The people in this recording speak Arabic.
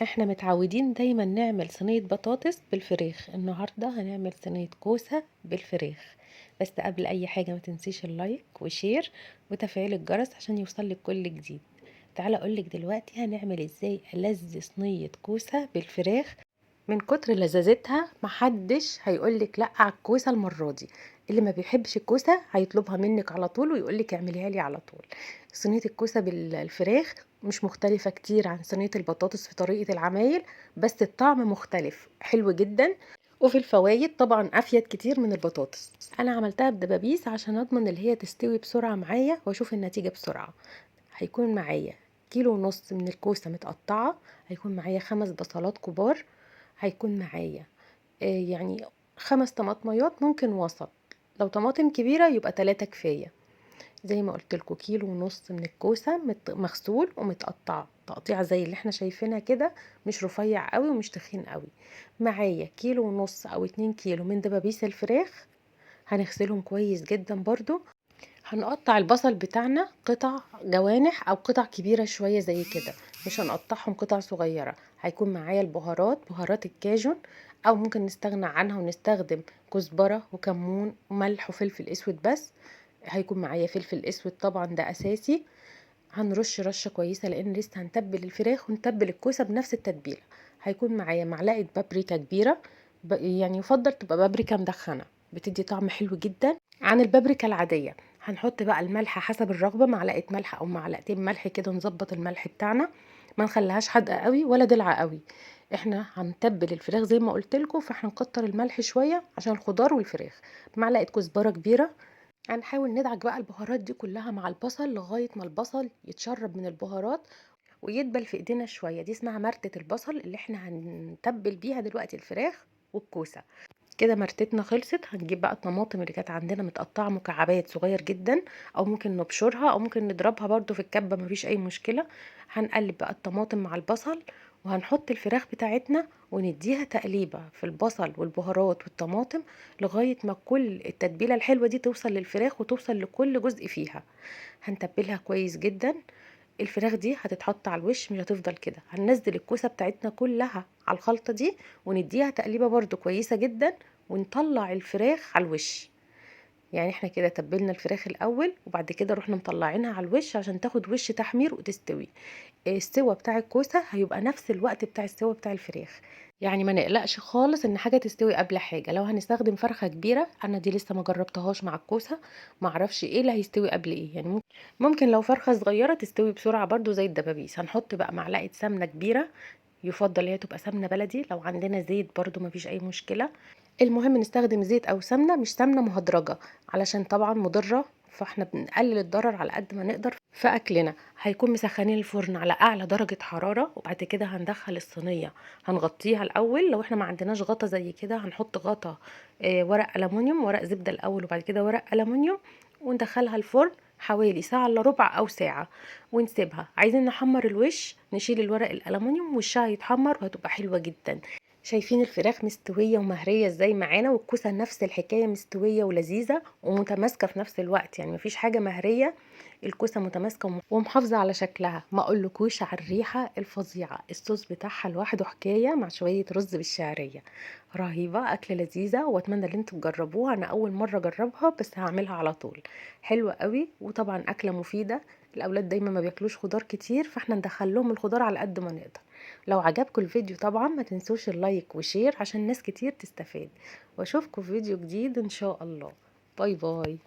احنا متعودين دايما نعمل صينية بطاطس بالفراخ. النهاردة هنعمل صينية كوسة بالفراخ. بس قبل اي حاجة ما تنسيش اللايك وشير وتفعيل الجرس عشان يوصلك كل جديد. تعالى اقولك دلوقتي هنعمل ازاي ألذ صينية كوسة بالفراخ. من كتر لذاذتها محدش هيقولك لا على الكوسه المره دي. اللي ما بيحبش الكوسه هيطلبها منك على طول ويقولك اعمليها لي على طول. صينيه الكوسه بالفراخ مش مختلفه كتير عن صينيه البطاطس في طريقه العمايل، بس الطعم مختلف حلو جدا. وفي الفوايد طبعا افيد كتير من البطاطس. انا عملتها بدبابيس عشان اضمن اللي هي تستوي بسرعه معايا واشوف النتيجه بسرعه. هيكون معايا كيلو ونص من الكوسه متقطعه، هيكون معايا 5 بصلات كبار، هيكون معايا يعني 5 طماطميات ممكن وسط. لو طماطم كبيرة يبقى 3 كفاية. زي ما قلت لكم كيلو ونص من الكوسة مغسول ومتقطع تقطيع زي اللي احنا شايفينها كده، مش رفيع قوي ومش تخين قوي. معايا كيلو ونص او 2 كيلو من دبابيس الفراخ، هنغسلهم كويس جدا برضو. هنقطع البصل بتاعنا قطع جوانح او قطع كبيرة شوية زي كده، مش هنقطعهم قطع صغيرة. هيكون معايا البهارات، بهارات الكاجون، او ممكن نستغنى عنها ونستخدم كزبرة وكمون وملح وفلفل اسود بس. هيكون معايا فلفل اسود طبعا ده اساسي. هنرش رشة كويسة لان لسه هنتبل الفراخ ونتبل الكوسة بنفس التتبيلة. هيكون معايا معلقة بابريكا كبيرة، يعني يفضل تبقى بابريكا مدخنة، بتدي طعم حلو جدا عن البابريكا العادية. هنحط بقى الملح حسب الرغبة، معلقة ملح او معلقتين ملح كده، نظبط الملح بتاعنا. ما نخليهاش حادقة قوي ولا دلعة قوي. احنا هنتبل الفراخ زي ما قلت لكم، فاحنا نكتر الملح شوية عشان الخضار والفراخ. معلقة كزبرة كبيرة. هنحاول ندعك بقى البهارات دي كلها مع البصل لغاية ما البصل يتشرب من البهارات ويدبل في ايدينا شوية. دي اسمها مرتة البصل اللي احنا هنتبل بيها دلوقتي الفراخ والكوسة. كده مرتتنا خلصت. هنجيب بقى الطماطم اللي كانت عندنا متقطعة مكعبات صغير جدا، او ممكن نبشرها او ممكن نضربها برضو في الكبة، مفيش اي مشكلة. هنقلب بقى الطماطم مع البصل وهنحط الفراخ بتاعتنا ونديها تقليبة في البصل والبهارات والطماطم لغاية ما كل التتبيلة الحلوة دي توصل للفراخ وتوصل لكل جزء فيها. هنتبلها كويس جدا. الفراخ دي هتتحط على الوش، مش هتفضل كده. هننزل الكوسة بتاعتنا كلها على الخلطة دي ونديها تقليبة برضو كويسة جدا، ونطلع الفراخ على الوش. يعني احنا كده تبلنا الفراخ الاول وبعد كده رحنا مطلعينها على الوش عشان تاخد وش تحمير وتستوي. السوا بتاع الكوسة هيبقى نفس الوقت بتاع السوا بتاع الفراخ. يعني ما نقلقش خالص ان حاجة تستوي قبل حاجة. لو هنستخدم فرخة كبيرة، انا دي لسه ما جربتهاش مع الكوسة، ما اعرفش ايه اللي هيستوي قبل ايه. يعني ممكن لو فرخة صغيرة تستوي بسرعة برضو زي الدبابيس. هنحط بقى معلقة سمنة كبيرة، يفضل هي تبقى سمنة بلدي. لو عندنا زيت برضو مفيش اي مشكلة. المهم نستخدم زيت او سمنة، مش سمنة مهدرجة علشان طبعا مضرة، فاحنا بنقلل الضرر على قد ما نقدر في اكلنا. هيكون مسخنين الفرن على اعلى درجة حرارة، وبعد كده هندخل الصينية. هنغطيها الاول، لو احنا ما عندناش غطا زي كده هنحط غطا ورق ألمونيوم، ورق زبدة الاول وبعد كده ورق ألمونيوم، وندخلها الفرن حوالي ساعة الا ربع او ساعة ونسيبها. عايزين نحمر الوش، نشيل الورق الألمونيوم وشها يتحمر وهتبقى حلوة جدا. شايفين الفراخ مستوية ومهرية ازاي معانا، والكوسة نفس الحكاية مستوية ولذيذة ومتماسكة في نفس الوقت. يعني مفيش حاجة مهرية، الكوسة متماسكة ومحافظة على شكلها. ما اقولكوش على الريحة الفظيعة. الصوص بتاعها لوحده حكاية مع شوية رز بالشعرية، رهيبة. أكلة لذيذة وأتمنى ان انتوا تجربوها. أنا أول مرة أجربها بس هعملها على طول. حلوة قوي وطبعا أكلة مفيدة. الأولاد دايما ما بياكلوش خضار كتير، فاحنا ندخل لهم الخضار على قد ما نقدر. لو عجبكم الفيديو طبعا ما تنسوش اللايك وشير عشان ناس كتير تستفاد. واشوفكم في فيديو جديد ان شاء الله. باي باي.